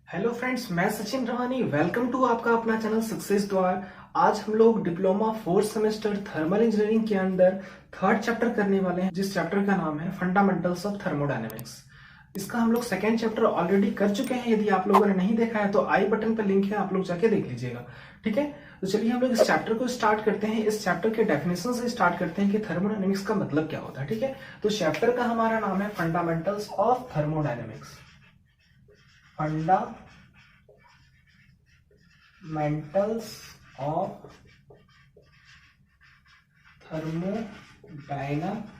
Hello friends, मैं Sachin रहानी। Welcome to आपका अपना चैनल सक्सेस द्वार। आज हम लोग diploma fourth semester thermal engineering के अंदर थर्ड चैप्टर करने वाले हैं, जिस चैप्टर का नाम है फंडामेंटल्स ऑफ थर्मोडायनेमिक्स। इसका हम लोग सेकेंड चैप्टर ऑलरेडी कर चुके हैं। यदि आप लोगों ने नहीं देखा है तो आई बटन पर लिंक है, आप लोग जाके देख लीजिएगा। ठीक है, तो चलिए हम लोग इस चैप्टर को स्टार्ट करते हैं। इस चैप्टर के डेफिनेशन से स्टार्ट करते हैं कि थर्मोडायनेमिक्स का मतलब क्या होता है। ठीक है, तो चैप्टर का हमारा नाम है fundamentals of thermodynamics. Fundamentals of thermodynamics.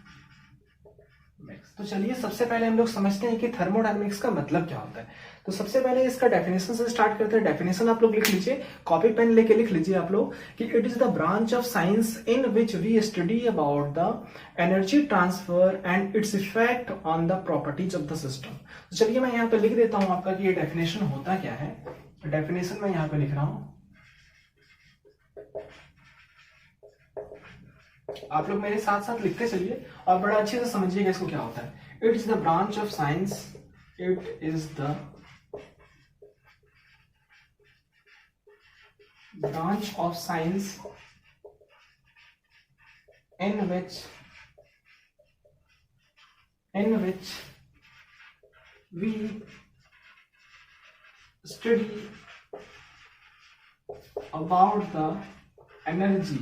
तो चलिए सबसे पहले हम लोग समझते हैं कि थर्मोडायनामिक्स का मतलब क्या होता है। तो सबसे पहले इसका डेफिनेशन से स्टार्ट करते हैं। डेफिनेशन आप लोग लिख लीजिए, कॉपी पेन लेके लिख लीजिए आप लोग कि it is the branch of science in which we study about the energy transfer and its effect on the properties of the system. तो चलिए मैं यहाँ पे लिख देता हूं आपका कि ये डेफिनेशन होता क्या है। डेफिनेशन मैं यहाँ पे लिख रहा हूं, आप लोग मेरे साथ साथ लिखते चलिए और बड़ा अच्छे से समझिएगा इसको क्या होता है। It is the branch of science, it is the branch of science in which we study about the energy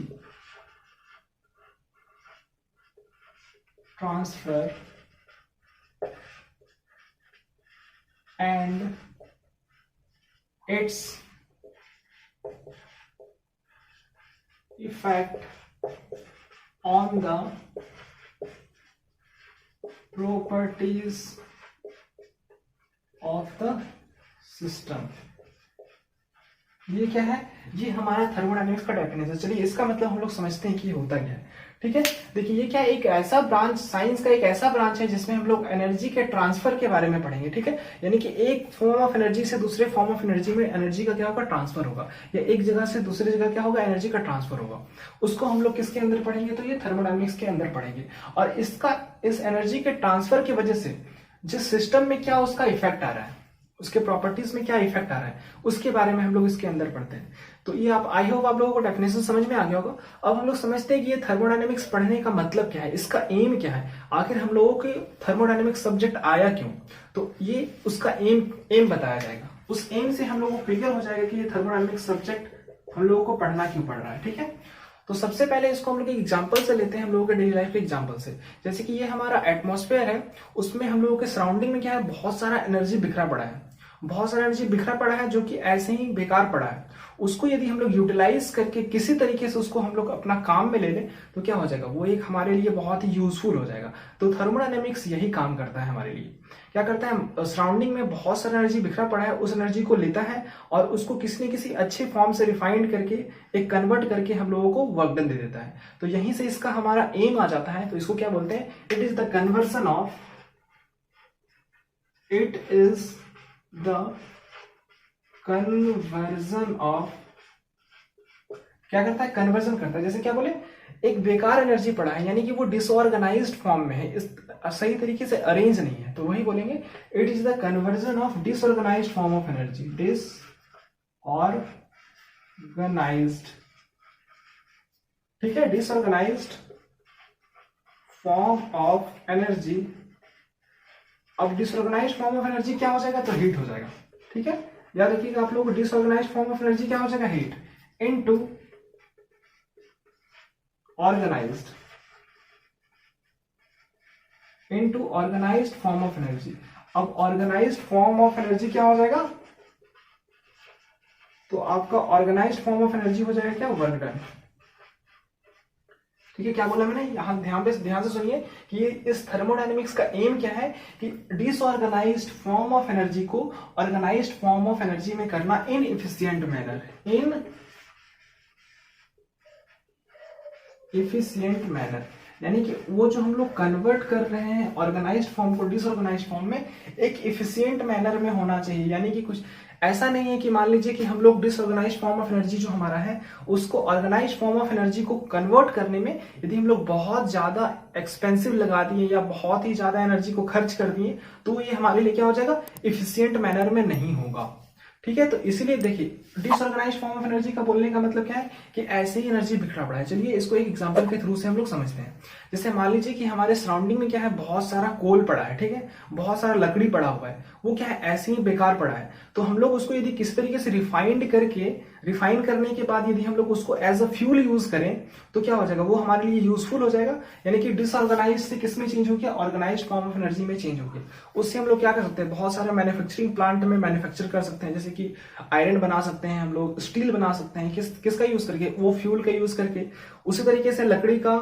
transfer and its effect on the properties of the system। ये क्या है? ये हमारा थर्मोडायनेमिक्स का डेफिनेशन। चलिए इसका मतलब हम लोग समझते हैं कि होता क्या है। ठीक है, देखिए ये क्या है, एक ऐसा ब्रांच, साइंस का एक ऐसा ब्रांच है जिसमें हम लोग एनर्जी के ट्रांसफर के बारे में पढ़ेंगे। ठीक है, यानी कि एक फॉर्म ऑफ एनर्जी से दूसरे फॉर्म ऑफ एनर्जी में एनर्जी का क्या होगा? ट्रांसफर होगा, या एक जगह से दूसरी जगह क्या होगा? एनर्जी का ट्रांसफर होगा। उसको हम लोग किसके अंदर पढ़ेंगे? तो ये थर्मोडायनेमिक्स के अंदर पढ़ेंगे। और इस एनर्जी के ट्रांसफर की वजह से जिस सिस्टम में क्या उसका इफेक्ट आ रहा है, उसके प्रॉपर्टीज में क्या इफेक्ट आ रहा है, उसके बारे में हम लोग इसके अंदर पढ़ते हैं। तो ये आई होप आप लोगों को डेफिनेशन समझ में आ गया होगा। अब हम लोग समझते हैं कि ये थर्मोडायनेमिक्स पढ़ने का मतलब क्या है, इसका एम क्या है, आखिर हम लोगों के थर्मोडायनेमिक्स सब्जेक्ट आया क्यों। तो ये उसका एम बताया जाएगा। उस एम से हम लोगों को क्लियर हो जाएगा कि ये थर्मोडायनेमिक्स सब्जेक्ट हम लोगों को पढ़ना क्यों पड़ रहा है। ठीक है, तो सबसे पहले इसको हम लोग एक एग्जांपल से लेते हैं, हम लोगों के डेली लाइफ के एग्जांपल से। जैसे कि ये हमारा एटमॉस्फेयर है, उसमें हम लोगों के सराउंडिंग में क्या है? बहुत सारा एनर्जी बिखरा पड़ा है, बहुत सारा एनर्जी बिखरा पड़ा है जो कि ऐसे ही बेकार पड़ा है। उसको यदि हम लोग यूटिलाइज करके किसी तरीके से उसको हम लोग अपना काम में ले लें तो क्या हो जाएगा? वो एक हमारे लिए बहुत ही यूजफुल हो जाएगा। तो थर्मोडायनेमिक्स यही काम करता है हमारे लिए। क्या करता है? सराउंडिंग में बहुत सारा एनर्जी बिखरा पड़ा है, उस एनर्जी को लेता है और उसको किसी न किसी अच्छे फॉर्म से रिफाइंड करके एक कन्वर्ट करके हम लोगों को वर्क डन दे देता है। तो यहीं से इसका हमारा एम आ जाता है। तो इसको क्या बोलते हैं? It is the conversion of क्या करता है? कन्वर्जन करता है। जैसे क्या बोले, एक बेकार एनर्जी पड़ा है, यानी कि वो डिसऑर्गेनाइज्ड फॉर्म में है, इस सही तरीके से अरेंज नहीं है, तो वही बोलेंगे it is the conversion of disorganised form of energy. Disorganised, ठीक है, डिसऑर्गेनाइज्ड फॉर्म ऑफ एनर्जी। अब डिसऑर्गेनाइज्ड फॉर्म ऑफ एनर्जी क्या हो जाएगा? तो हीट हो जाएगा। ठीक है, याद रखिएगा आप लोग, डिसऑर्गेनाइज्ड फॉर्म ऑफ एनर्जी क्या हो जाएगा? Heat into organised form of energy. अब ऑर्गेनाइज्ड फॉर्म ऑफ एनर्जी क्या हो जाएगा? तो आपका ऑर्गेनाइज्ड फॉर्म ऑफ एनर्जी हो जाएगा क्या? Work done. ठीक है, क्या बोला मैंने? यहां ध्यान से सुनिए कि ये इस थर्मोडायनेमिक्स का एम क्या है कि डिसऑर्गेनाइज्ड फॉर्म ऑफ एनर्जी को ऑर्गेनाइज्ड फॉर्म ऑफ एनर्जी में करना इन इफिशिएंट मैनर। यानी कि वो जो हम लोग कन्वर्ट कर रहे हैं ऑर्गेनाइज्ड फॉर्म को डिसऑर्गेनाइज्ड फॉर्म में, एक इफिशिएंट मैनर में होना चाहिए। यानी कि कुछ ऐसा नहीं है कि मान लीजिए कि हम लोग डिसऑर्गेनाइज्ड फॉर्म ऑफ एनर्जी जो हमारा है उसको ऑर्गेनाइज्ड फॉर्म ऑफ एनर्जी को कन्वर्ट करने में यदि हम लोग बहुत ज्यादा एक्सपेंसिव लगा दिए या बहुत ही ज्यादा एनर्जी को खर्च कर दिए तो ये हमारे लिए क्या हो जाएगा? इफिशिएंट मैनर में नहीं होगा। ठीक है। तो इसीलिए देखिए डिसऑर्गेनाइज्ड फॉर्म ऑफ एनर्जी का बोलने का मतलब क्या है कि ऐसे ही एनर्जी बिखरा पड़ा है। चलिए इसको एक एग्जांपल के थ्रू से हम लोग समझते हैं। जैसे मान लीजिए कि हमारे सराउंडिंग में क्या है, बहुत सारा कोल पड़ा है, ठीक है, बहुत सारा लकड़ी पड़ा हुआ है, वो क्या है ऐसे ही बेकार पड़ा है। तो हम लोग उसको यदि किस तरीके से रिफाइन करने के बाद यदि हम लोग उसको एज अ फ्यूल यूज करें तो क्या हो जाएगा, वो हमारे लिए यूजफुल हो जाएगा। यानी कि डिसऑर्गेनाइज से किस में चेंज हो गया, ऑर्गेनाइज्ड फॉर्म ऑफ एनर्जी में चेंज हो गया। उससे हम लोग क्या कर सकते हैं, बहुत सारे मैन्युफैक्चरिंग प्लांट में मैन्युफैक्चर कर सकते हैं, जैसे कि आयरन बना सकते हैं हम लोग, स्टील बना सकते हैं, किसका यूज करके, वो फ्यूल का यूज करके। उसी तरीके से लकड़ी का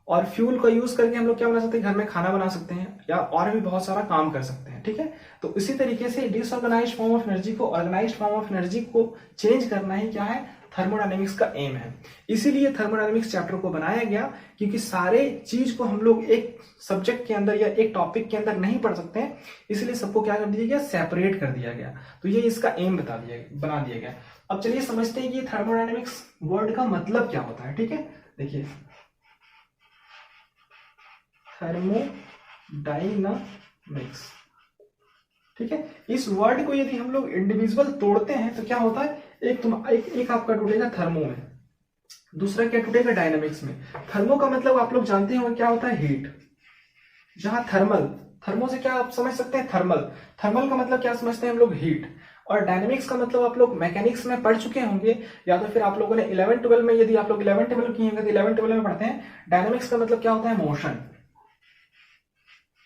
और फ्यूल का यूज करके हम लोग क्या बना सकते हैं, घर में खाना बना सकते हैं या और भी बहुत सारा काम कर सकते हैं, ठीक है। तो इसी तरीके से डिसऑर्गेनाइज्ड फॉर्म ऑफ एनर्जी को ऑर्गेनाइज्ड फॉर्म ऑफ एनर्जी को चेंज करना ही क्या है, थर्मोडायनेमिक्स का एम है। इसीलिए थर्मोडायनेमिक्स चैप्टर को बनाया गया, क्योंकि सारे चीज को हम लोग एक सब्जेक्ट के अंदर या एक टॉपिक के अंदर नहीं पढ़ सकते हैं, इसलिए सबको क्या कर दिया गया, सेपरेट कर दिया गया। तो ये इसका एम बना दिया गया। अब चलिए समझते हैं कि थर्मोडायनेमिक्स वर्ड का मतलब क्या होता है, ठीक है। देखिए थर्मोडायनामिक्स, ठीक है। इस वर्ड को यदि हम लोग इंडिविजुअल तोड़ते हैं तो क्या होता है, एक आपका टूटेगा थर्मो में, दूसरा क्या टूटेगा डायनामिक्स में। थर्मो का मतलब आप लोग जानते हैं क्या होता है, हीट। जहां थर्मो से क्या आप समझ सकते हैं, थर्मल का मतलब क्या समझते हैं हम लोग, हीट। और डायनामिक्स का मतलब आप लोग मैकेनिक्स में पढ़ चुके होंगे, या तो फिर आप लोगों ने 11-12 में, यदि आप लोग 11-12 किए होंगे तो 11-12 में पढ़ते हैं। डायनामिक्स का मतलब क्या होता है, मोशन।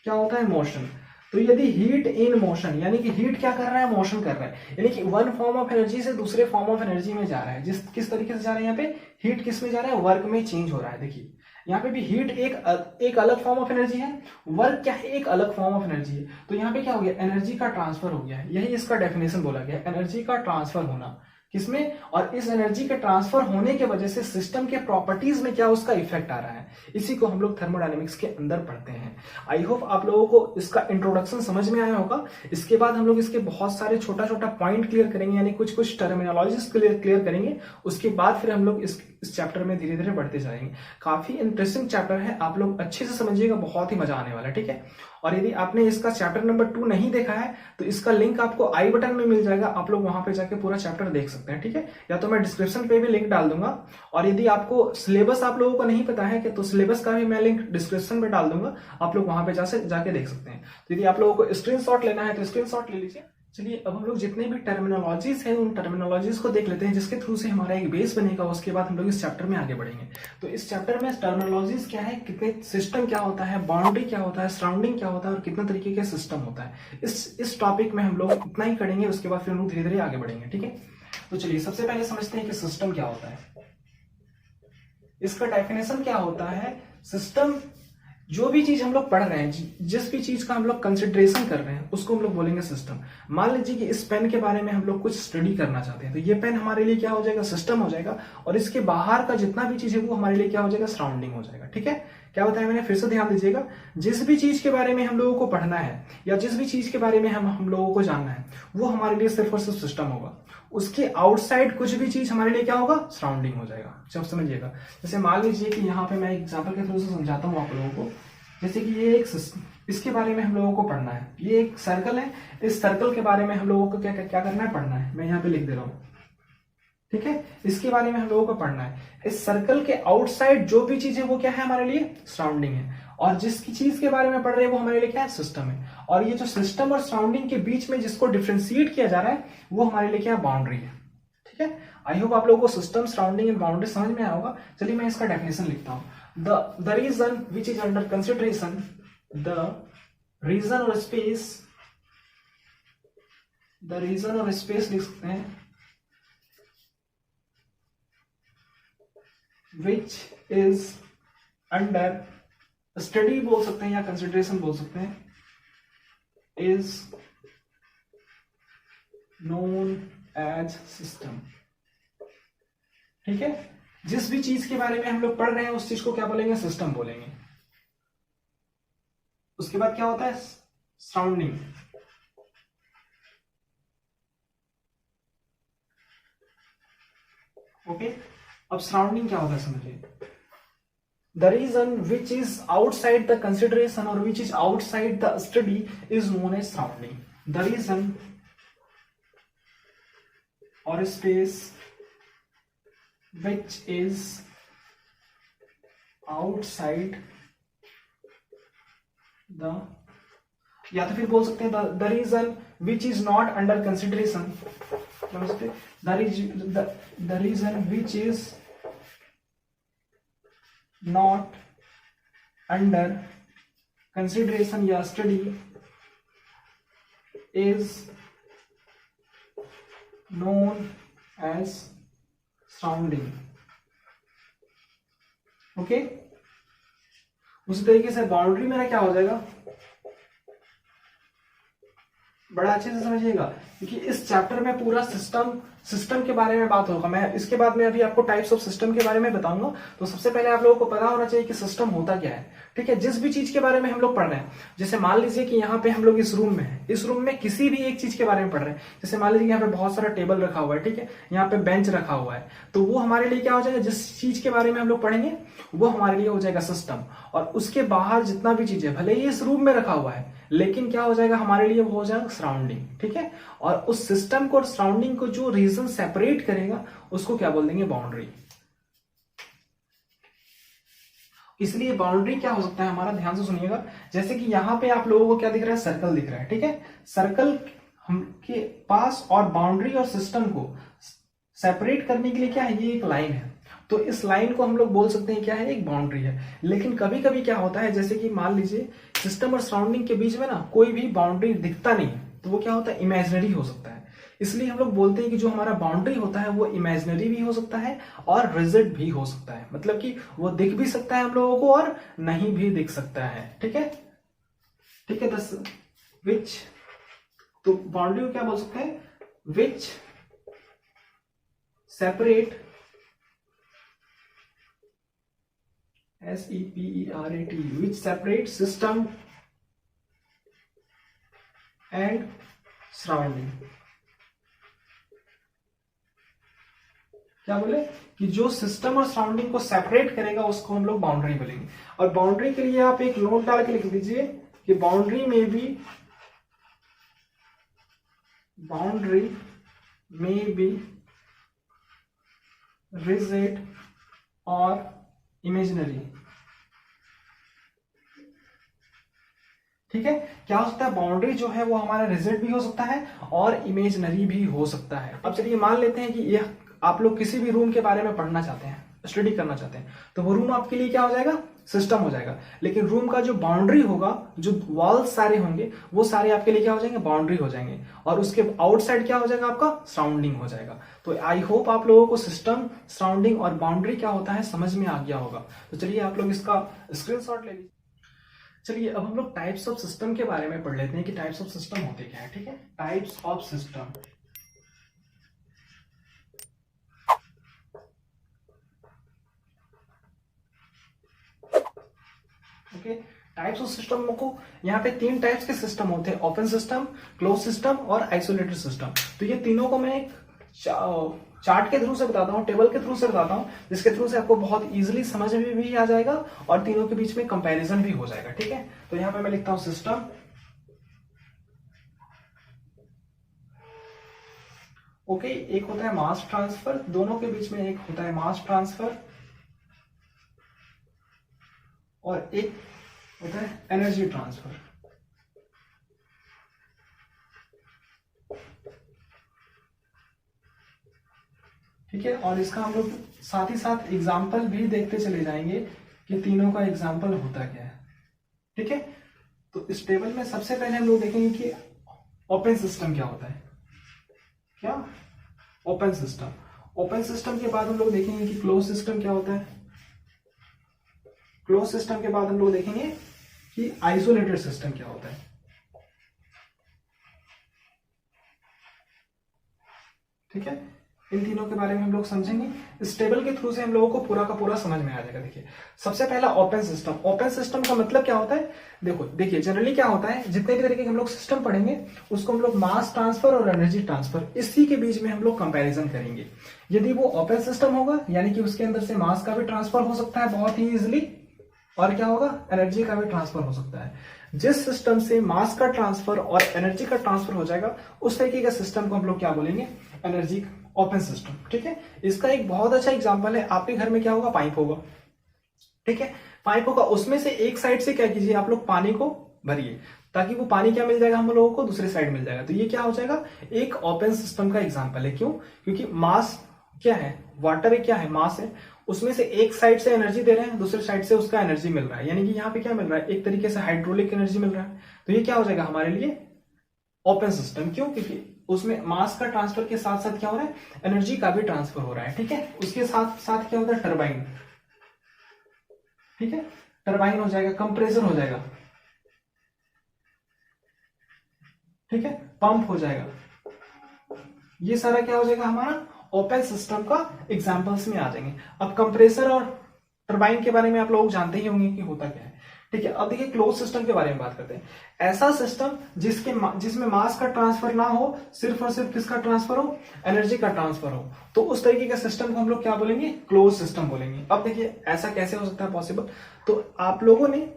क्या होता है, मोशन। तो यदि हीट इन मोशन, यानी कि हीट क्या कर रहा है, मोशन कर रहा है, यानी कि वन फॉर्म ऑफ एनर्जी से दूसरे फॉर्म ऑफ एनर्जी में जा रहा है। किस तरीके से जा रहा है, यहाँ पे हीट किस में जा रहा है, वर्क में चेंज हो रहा है। देखिए यहाँ पे भी हीट एक अलग फॉर्म ऑफ एनर्जी है, वर्क क्या है, एक अलग फॉर्म ऑफ एनर्जी है। तो यहाँ पे क्या हो गया, एनर्जी का ट्रांसफर हो गया है, यही इसका डेफिनेशन बोला गया, एनर्जी का ट्रांसफर होना किसमें, और इस एनर्जी के ट्रांसफर होने के वजह से सिस्टम के प्रॉपर्टीज में क्या उसका इफेक्ट आ रहा है, इसी को हम लोग थर्मोडायनेमिक्स के अंदर पढ़ते हैं। आई होप आप लोगों को इसका इंट्रोडक्शन समझ में आया होगा। इसके बाद हम लोग इसके बहुत सारे छोटा छोटा पॉइंट क्लियर करेंगे, यानी कुछ कुछ टर्मिनोलॉजीज क्लियर करेंगे। उसके बाद फिर हम लोग इस चैप्टर में धीरे धीरे बढ़ते जाएंगे। काफी इंटरेस्टिंग चैप्टर है, आप लोग अच्छे से समझिएगा, बहुत ही मजा आने वाला है, ठीक है। और यदि आपने इसका चैप्टर नंबर 2 नहीं देखा है तो इसका लिंक आपको आई बटन में मिल जाएगा, आप लोग वहां पे जाके पूरा चैप्टर देख सकते हैं, ठीक है। या तो मैं डिस्क्रिप्शन पे भी लिंक डाल दूंगा, और यदि आपको सिलेबस आप लोगों को नहीं पता है कि, तो सिलेबस का भी मैं लिंक डिस्क्रिप्शन में डाल दूंगा, आप लोग वहां पे जाके देख सकते हैं। तो यदि आप लोगों को स्क्रीनशॉट लेना है तो स्क्रीनशॉट ले लीजिए। चलिए अब हम लोग जितने भी टर्मिनोलॉजीज हैं उन टर्मिनोलॉजीज को देख लेते हैं, जिसके थ्रू से हमारा एक बेस बनेगा। उसके बाद हम लोग इस चैप्टर में आगे बढ़ेंगे। तो इस चैप्टर में टर्मिनोलॉजीज क्या है, कितने सिस्टम क्या होता है, बाउंड्री क्या होता है, सराउंडिंग क्या होता है, और कितने तरीके के सिस्टम होता है, इस टॉपिक में हम लोग इतना ही करेंगे। उसके बाद फिर हम लोग धीरे धीरे आगे बढ़ेंगे, ठीक है। तो चलिए सबसे पहले समझते हैं कि सिस्टम क्या होता है। इसका डेफिनेशन क्या होता है, सिस्टम जो भी चीज हम लोग पढ़ रहे हैं, जिस भी चीज का हम लोग कंसिडरेशन कर रहे हैं, उसको हम लोग बोलेंगे सिस्टम। मान लीजिए कि इस पेन के बारे में हम लोग कुछ स्टडी करना चाहते हैं, तो ये पेन हमारे लिए क्या हो जाएगा, सिस्टम हो जाएगा। और इसके बाहर का जितना भी चीज है वो हमारे लिए क्या हो जाएगा, सराउंडिंग हो जाएगा, ठीक है। क्या बताया मैंने, फिर से ध्यान दीजिएगा। जिस भी चीज के बारे में हम लोगों को पढ़ना है या जिस भी चीज के बारे में हम लोगों को जानना है, वो हमारे लिए सिर्फ और सिर्फ सिस्टम होगा। उसके आउटसाइड कुछ भी चीज हमारे लिए क्या होगा, सराउंडिंग हो जाएगा। सब समझिएगा। जैसे मान लीजिए कि यहाँ पे मैं एग्जाम्पल के थ्रू से समझाता हूँ आप लोगों को। जैसे कि ये एक इसके बारे में हम लोगों को पढ़ना है, ये एक सर्कल है, इस सर्कल के बारे में हम लोगों को क्या क्या करना है, पढ़ना है। मैं यहाँ पे लिख दे रहा हूँ, ठीक है। इसके बारे में हम लोगों को पढ़ना है। इस सर्कल के आउटसाइड जो भी चीज है वो क्या है, हमारे लिए सराउंडिंग है। और जिसकी चीज के बारे में पढ़ रहे हैं वो हमारे लिए क्या है, सिस्टम है। और ये जो सिस्टम और सराउंडिंग के बीच में जिसको डिफ्रेंशिएट किया जा रहा है वो हमारे लिए क्या है, बाउंड्री है, ठीक है। आई होप आप लोगों को सिस्टम, सराउंडिंग एंड बाउंड्री समझ में आया होगा। चलिए मैं इसका डेफिनेशन लिखता हूँ। The region which is under consideration, the region or space लिख सकते हैं, which is under study बोल सकते हैं या consideration बोल सकते हैं, is known as system, ठीक है। जिस भी चीज के बारे में हम लोग पढ़ रहे हैं उस चीज को क्या बोलेंगे, सिस्टम बोलेंगे। उसके बाद क्या होता है, सराउंडिंग। ओके, अब सराउंडिंग क्या होता है समझिए। The region which is outside the consideration और which is outside the study is known as surrounding. The region or space which is outside the, या तो फिर बोल सकते हैं the region which is not under consideration, the region which is not under consideration या study is known as surrounding. Okay, उसी तरीके से बाउंड्री मेरा क्या हो जाएगा, बड़ा अच्छे से समझिएगा, क्योंकि इस चैप्टर में पूरा सिस्टम के बारे में बात होगा। मैं इसके बाद में अभी आपको टाइप्स ऑफ सिस्टम के बारे में बताऊंगा। तो सबसे पहले आप लोगों को पता होना चाहिए कि सिस्टम होता क्या है। ठीक है, जिस भी चीज के बारे में हम लोग पढ़ रहे हैं, जैसे मान लीजिए कि यहाँ पे हम लोग इस रूम में हैं, इस रूम में किसी भी एक चीज के बारे में पढ़ रहे हैं, जैसे मान लीजिए यहाँ पे बहुत सारा टेबल रखा हुआ है, ठीक है, यहाँ पे बेंच रखा हुआ है, तो वो हमारे लिए क्या हो जाएगा, जिस चीज के बारे में हम लोग पढ़ेंगे वो हमारे लिए हो जाएगा सिस्टम। और उसके बाहर जितना भी चीज है, भले ही इस रूम में रखा हुआ है, लेकिन क्या हो जाएगा हमारे लिए, वो हो जाएगा सराउंडिंग। ठीक है, और उस सिस्टम को और सराउंडिंग को जो रीजन सेपरेट करेगा उसको क्या बोल देंगे, बाउंड्री। इसलिए बाउंड्री क्या हो सकता है हमारा, ध्यान से सुनिएगा। जैसे कि यहां पे आप लोगों को क्या दिख रहा है, सर्कल दिख रहा है। ठीक है, सर्कल हम के पास और बाउंड्री और सिस्टम को सेपरेट करने के लिए क्या है, ये एक लाइन है। तो इस लाइन को हम लोग बोल सकते हैं क्या है, एक बाउंड्री है। लेकिन कभी कभी क्या होता है, जैसे कि मान लीजिए सिस्टम और सराउंडिंग के बीच में ना कोई भी बाउंड्री दिखता नहीं, तो वो क्या होता है, इमेजिनरी हो सकता है। इसलिए हम लोग बोलते हैं कि जो हमारा बाउंड्री होता है वो इमेजिनरी भी हो सकता है और रिजिड भी हो सकता है। मतलब कि वो दिख भी सकता है हम लोगों को और नहीं भी दिख सकता है। ठीक है, ठीक है, दस विच, तो बाउंड्री को क्या बोल सकते हैं, विच separate, SEPERAT, which separate system and surrounding। क्या बोले कि जो सिस्टम और सराउंडिंग को सेपरेट करेगा उसको हम लोग बाउंड्री बोलेंगे। और बाउंड्री के लिए आप एक नोट डाल के लिख दीजिए कि बाउंड्री में बी रिजिड और इमेजिनरी। ठीक है, क्या हो सकता है, बाउंड्री जो है वो हमारा रिजिड भी हो सकता है और इमेजिनरी भी हो सकता है। अब चलिए मान लेते हैं कि यह आप लोग किसी भी रूम के बारे में पढ़ना चाहते हैं, स्टडी करना चाहते हैं, तो वो रूम आपके लिए क्या हो जाएगा, सिस्टम हो जाएगा। लेकिन रूम का जो बाउंड्री होगा, जो वॉल्स सारे होंगे, वो सारे आपके लिए क्या हो जाएंगे, बाउंड्री हो जाएंगे। और उसके आउटसाइड क्या हो जाएगा, आपका सराउंडिंग हो जाएगा। तो आई होप आप लोगों को सिस्टम, सराउंडिंग और बाउंड्री क्या होता है समझ में आ गया होगा। तो चलिए आप लोग इसका स्क्रीनशॉट ले लीजिए। चलिए अब हम लोग टाइप्स ऑफ सिस्टम के बारे में पढ़ लेते हैं कि टाइप्स ऑफ सिस्टम होते क्या है। ठीक है, types of system. Okay, types of system को यहाँ पे 3 टाइप्स के सिस्टम होते हैं, ओपन सिस्टम, क्लोज सिस्टम और आइसोलेटेड सिस्टम। तो ये तीनों को मैं एक चार्ट के थ्रू से बताता हूँ, टेबल के थ्रू से बताता हूँ, जिसके थ्रू से आपको बहुत इजीली समझ में भी आ जाएगा और तीनों के बीच में कंपैरिजन भी हो जाएगा। ठीक है, तो यहाँ पे मैं लिखता हूँ सिस्टम, ओके, एक होता है मास ट्रांसफर, दोनों के बीच में एक होता है मास ट्रांसफर, और एक होता है एनर्जी ट्रांसफर। ठीक है, और इसका हम लोग साथ ही साथ एग्जाम्पल भी देखते चले जाएंगे कि तीनों का एग्जाम्पल होता क्या है। ठीक है, तो इस टेबल में सबसे पहले हम लोग देखेंगे कि ओपन सिस्टम क्या होता है। क्या, ओपन सिस्टम। ओपन सिस्टम के बाद हम लोग देखेंगे कि क्लोज सिस्टम क्या होता है। क्लोज सिस्टम के बाद हम लोग देखेंगे कि आइसोलेटेड सिस्टम क्या होता है। ठीक है, इन तीनों के बारे में हम लोग समझेंगे। इस टेबल के थ्रू से हम लोगों को पूरा का पूरा समझ में आ जाएगा। देखिए सबसे पहला ओपन सिस्टम। ओपन सिस्टम का मतलब क्या होता है, देखिए जनरली क्या होता है, जितने भी तरीके के हम लोग सिस्टम पढ़ेंगे उसको हम लोग मास ट्रांसफर और एनर्जी ट्रांसफर, इसी के बीच में हम लोग कंपैरिजन करेंगे। यदि वो ओपन सिस्टम होगा यानी कि उसके अंदर से मास का भी ट्रांसफर हो सकता है बहुत ही इजिली, और क्या होगा, एनर्जी का भी ट्रांसफर हो सकता है। जिस सिस्टम से मास का ट्रांसफर और एनर्जी का ट्रांसफर हो जाएगा उस तरीके के सिस्टम को हम लोग क्या बोलेंगे, एनर्जी ओपन सिस्टम, ठीक है। इसका एक बहुत अच्छा एग्जांपल है, आपके घर में क्या होगा, पाइप होगा, ठीक है, पाइप होगा, उसमें से एक साइड से क्या कीजिए आप लोग, पानी को भरिए, ताकि वो पानी क्या मिल जाएगा हम लोगों को, दूसरे साइड मिल जाएगा। तो ये क्या हो जाएगा, एक ओपन सिस्टम का एग्जांपल है। क्यों, क्योंकि मास क्या है, वाटर है, क्या है, मास है, उसमें से एक साइड से एनर्जी दे रहे हैं, दूसरे साइड से उसका एनर्जी मिल रहा है, यानी कि यहाँ पे क्या मिल रहा है, एक तरीके से हाइड्रोलिक एनर्जी मिल रहा है। तो ये क्या हो जाएगा हमारे लिए ओपन सिस्टम। क्यों, क्योंकि उसमें मास का ट्रांसफर के साथ साथ क्या हो रहा है, एनर्जी का भी ट्रांसफर हो रहा है, ठीक है। उसके साथ साथ क्या होता है, टरबाइन, ठीक है, टरबाइन हो जाएगा, कंप्रेसर हो जाएगा, ठीक है, पंप हो जाएगा। ये सारा क्या हो जाएगा हमारा ओपन सिस्टम का एग्जांपल्स में आ जाएंगे। अब कंप्रेसर और टरबाइन के बारे में आप लोग जानते ही होंगे कि होता क्या है, ठीक है। अब देखिए क्लोज सिस्टम के बारे में बात करते हैं। ऐसा सिस्टम जिसमें मास का ट्रांसफर ना हो, सिर्फ और सिर्फ किसका ट्रांसफर हो, एनर्जी का ट्रांसफर हो, तो उस तरीके के सिस्टम को हम लोग क्या बोलेंगे, क्लोज सिस्टम बोलेंगे। अब देखिए ऐसा कैसे हो सकता है पॉसिबल, तो आप लोगों ने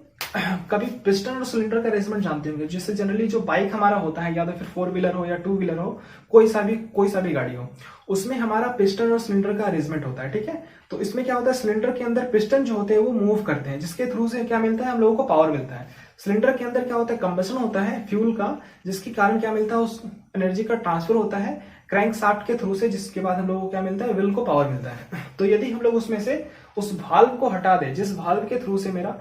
कभी पिस्टन और सिलेंडर का अरेंजमेंट जानते होंगे, जिससे जनरली जो बाइक हमारा होता है, या तो फिर 4 व्हीलर हो या 2 व्हीलर हो, कोई सा भी गाड़ी हो, उसमें हमारा पिस्टन और सिलेंडर का अरेंजमेंट होता है, ठीक है। तो इसमें क्या होता है, सिलेंडर के अंदर पिस्टन जो होते हैं वो मूव करते हैं, जिसके थ्रू से क्या मिलता है, हम लोगों को पावर मिलता है। सिलेंडर के अंदर क्या होता है, कंबशन होता है फ्यूल का, जिसके कारण क्या मिलता है, उस एनर्जी का ट्रांसफर होता है क्रैंक शाफ्ट के थ्रू से, जिसके बाद हम लोगों को क्या मिलता है, व्हील को पावर मिलता है। तो यदि हम लोग उसमें से उस वाल्व को हटा दें, जिस वाल्व के थ्रू से मेरा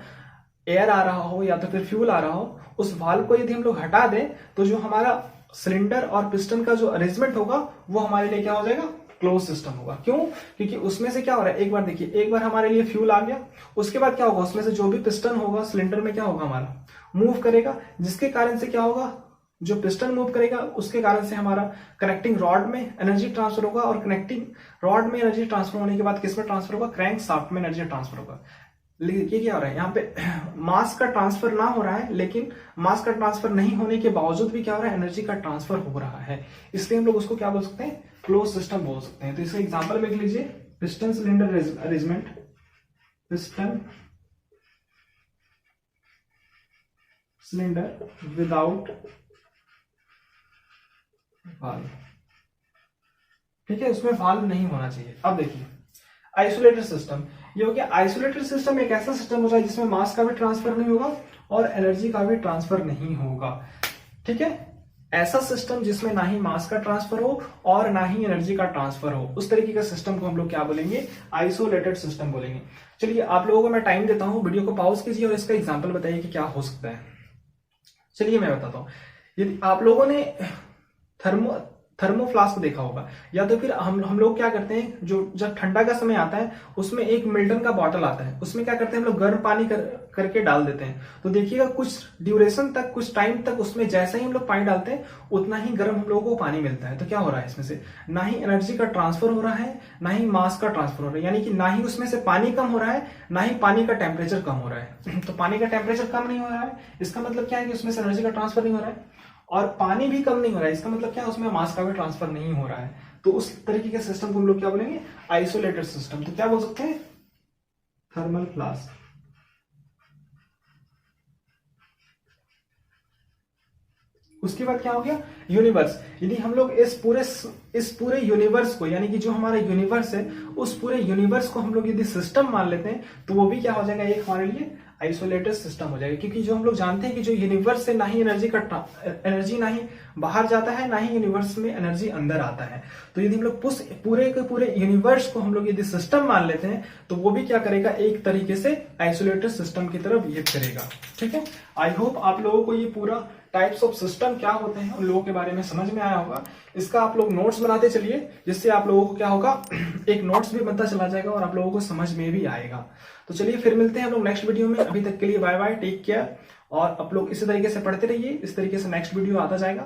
एयर आ रहा हो या तो फिर फ्यूल आ रहा हो, उस वाल्व को यदि हम लोग हटा दें, तो जो हमारा सिलेंडर और पिस्टन का जो अरेंजमेंट होगा वो हमारे लिए क्या हो जाएगा, क्लोज सिस्टम होगा। क्यों, क्योंकि उसमें से क्या हो रहा है, एक बार देखिए, एक बार हमारे लिए फ्यूल आ गया, उसके बाद क्या होगा, उसमें से जो भी पिस्टन होगा सिलेंडर में क्या होगा, हमारा मूव करेगा, जिसके कारण से क्या होगा, जो पिस्टन मूव करेगा उसके कारण से हमारा कनेक्टिंग रॉड में एनर्जी ट्रांसफर होगा, और कनेक्टिंग रॉड में एनर्जी ट्रांसफर होने के बाद किसमें ट्रांसफर होगा, क्रैंक शाफ्ट में एनर्जी ट्रांसफर होगा। देखिए क्या हो रहा है यहाँ पे, मास का ट्रांसफर ना हो रहा है, लेकिन मास का ट्रांसफर नहीं होने के बावजूद भी क्या हो रहा है, एनर्जी का ट्रांसफर हो रहा है, इसलिए हम लोग उसको क्या बोल सकते हैं, क्लोज सिस्टम बोल सकते हैं। तो इसका एग्जांपल में लिख लीजिए, piston cylinder arrangement, piston cylinder without valve, ठीक है, उसमें वाल्व नहीं होना चाहिए। अब देखिए आइसोलेटेड सिस्टम, ये हो गया आइसोलेटेड सिस्टम, एक ऐसा सिस्टम होता है जिसमें मास का भी ट्रांसफर नहीं होगा और एनर्जी का भी ट्रांसफर नहीं होगा, ठीक है। ऐसा सिस्टम जिसमें ना ही मास का ट्रांसफर हो और ना ही एनर्जी का ट्रांसफर हो, उस तरीके का सिस्टम को हम लोग क्या बोलेंगे, आइसोलेटेड सिस्टम बोलेंगे। चलिए आप लोगों को मैं टाइम देता हूं, वीडियो को पॉज कीजिए और इसका एग्जांपल बताइए कि क्या हो सकता है। चलिए मैं बताता हूं, यदि आप लोगों ने थर्मो फ्लास्क देखा होगा, या तो फिर हम लोग क्या करते हैं, जो जब ठंडा का समय आता है उसमें एक मिल्टन का बॉटल आता है, उसमें क्या करते हैं हम लोग, गर्म पानी करके डाल देते हैं। तो देखिएगा कुछ ड्यूरेशन तक, कुछ टाइम तक उसमें जैसे ही हम लोग पानी डालते हैं उतना ही गर्म हम लोगों को पानी मिलता है। तो क्या हो रहा है, इसमें से ना ही एनर्जी का ट्रांसफर हो रहा है, ना ही मास का ट्रांसफर हो रहा है, यानी कि ना ही उसमें से पानी कम हो रहा है, ना ही पानी का टेम्परेचर कम हो रहा है। तो पानी का टेम्परेचर कम नहीं हो रहा है, इसका मतलब क्या है कि उसमें से एनर्जी का ट्रांसफर नहीं हो रहा है, और पानी भी कम नहीं हो रहा है, इसका मतलब क्या है, उसमें मास का भी ट्रांसफर नहीं हो रहा है। तो उस तरीके के सिस्टम को हम लोग क्या बोलेंगे, आइसोलेटेड सिस्टम। तो क्या बोल सकते हैं, थर्मल फ्लास्क। उसके बाद क्या हो गया, यूनिवर्स। यदि हम लोग इस पूरे यूनिवर्स को, यानी कि जो हमारा यूनिवर्स है, उस पूरे यूनिवर्स को हम लोग यदि सिस्टम मान लेते हैं, तो वो भी क्या हो जाएगा, एक हमारे लिए आइसोलेटेड सिस्टम हो जाएगा। क्योंकि जो हम लोग जानते हैं कि जो यूनिवर्स से ना ही एनर्जी ना ही बाहर जाता है, ना ही यूनिवर्स में एनर्जी अंदर आता है। तो यदि हम लोग पूरे के पूरे यूनिवर्स को हम लोग यदि सिस्टम मान लेते हैं, तो वो भी क्या करेगा, एक तरीके से आइसोलेटेड सिस्टम की तरफ बिहेव करेगा, ठीक है। आई होप आप लोगों को ये पूरा टाइप्स ऑफ सिस्टम क्या होते हैं उन लोगों के बारे में समझ में आया होगा। इसका आप लोग नोट्स बनाते चलिए, जिससे आप लोगों को क्या होगा, एक नोट्स भी बनता चला जाएगा और आप लोगों को समझ में भी आएगा। तो चलिए फिर मिलते हैं हम लोग नेक्स्ट वीडियो में। अभी तक के लिए बाय बाय, टेक केयर, और आप लोग इसी तरीके से पढ़ते रहिए, इस तरीके से नेक्स्ट वीडियो आता जाएगा।